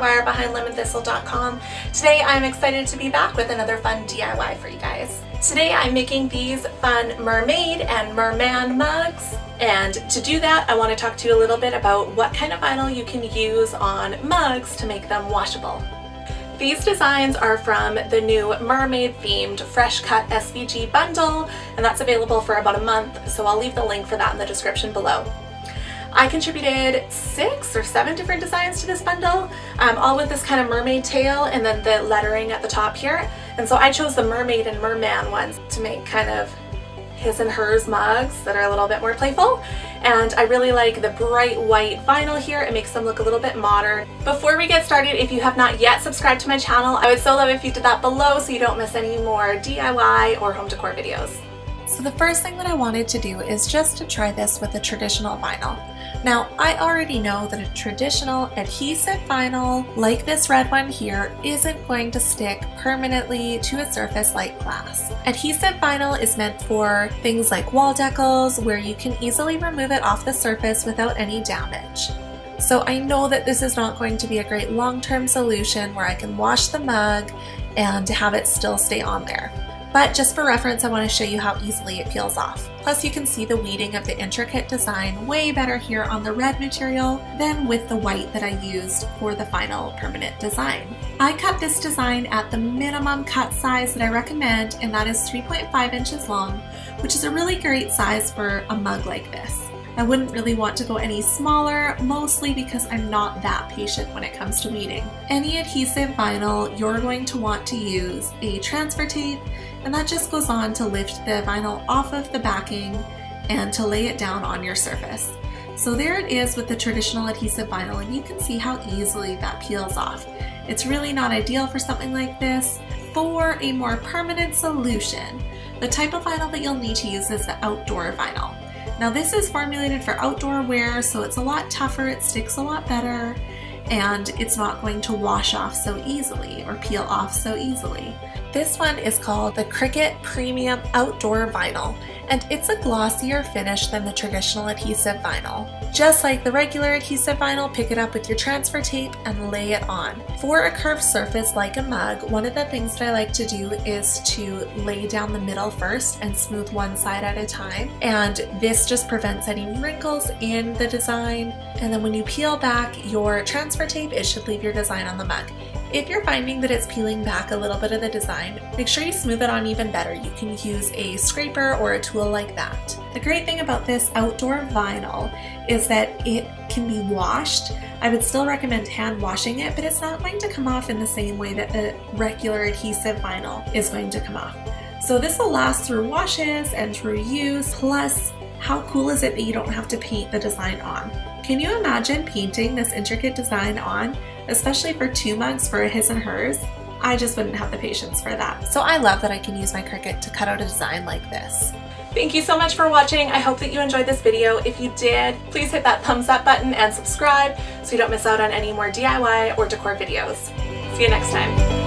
DIYer behind lemon-thistle.com. Today I'm excited to be back with another fun DIY for you guys. Today I'm making these fun mermaid and merman mugs, and to do that I want to talk to you a little bit about what kind of vinyl you can use on mugs to make them washable. These designs are from the new mermaid themed Fresh Cut SVG Bundle, and that's available for about a month, so I'll leave the link for that in the description below. I contributed 6 or 7 different designs to this bundle, all with this kind of mermaid tail and then the lettering at the top here. And so I chose the mermaid and merman ones to make kind of his and hers mugs that are a little bit more playful. And I really like the bright white vinyl here. It makes them look a little bit modern. Before we get started, if you have not yet subscribed to my channel, I would so love if you did that below so you don't miss any more DIY or home decor videos. So the first thing that I wanted to do is just to try this with a traditional vinyl. Now, I already know that a traditional adhesive vinyl, like this red one here, isn't going to stick permanently to a surface like glass. Adhesive vinyl is meant for things like wall decals, where you can easily remove it off the surface without any damage. So I know that this is not going to be a great long-term solution where I can wash the mug and have it still stay on there. But just for reference, I want to show you how easily it peels off. Plus you can see the weeding of the intricate design way better here on the red material than with the white that I used for the final permanent design. I cut this design at the minimum cut size that I recommend, and that is 3.5 inches long, which is a really great size for a mug like this. I wouldn't really want to go any smaller, mostly because I'm not that patient when it comes to weeding. Any adhesive vinyl, you're going to want to use a transfer tape, and that just goes on to lift the vinyl off of the backing and to lay it down on your surface. So there it is with the traditional adhesive vinyl, and you can see how easily that peels off. It's really not ideal for something like this. For a more permanent solution, the type of vinyl that you'll need to use is the outdoor vinyl. Now this is formulated for outdoor wear, so it's a lot tougher, it sticks a lot better, and it's not going to wash off so easily or peel off so easily. This one is called the Cricut Premium Outdoor Vinyl, and it's a glossier finish than the traditional adhesive vinyl. Just like the regular adhesive vinyl, pick it up with your transfer tape and lay it on. For a curved surface like a mug, one of the things that I like to do is to lay down the middle first and smooth one side at a time, and this just prevents any wrinkles in the design, and then when you peel back your transfer tape, it should leave your design on the mug. If you're finding that it's peeling back a little bit of the design, make sure you smooth it on even better. You can use a scraper or a tool like that. The great thing about this outdoor vinyl is that it can be washed. I would still recommend hand washing it, but it's not going to come off in the same way that the regular adhesive vinyl is going to come off. So this will last through washes and through use, plus how cool is it that you don't have to paint the design on? Can you imagine painting this intricate design on, especially for 2 mugs for a his and hers? I just wouldn't have the patience for that. So I love that I can use my Cricut to cut out a design like this. Thank you so much for watching. I hope that you enjoyed this video. If you did, please hit that thumbs up button and subscribe so you don't miss out on any more DIY or decor videos. See you next time.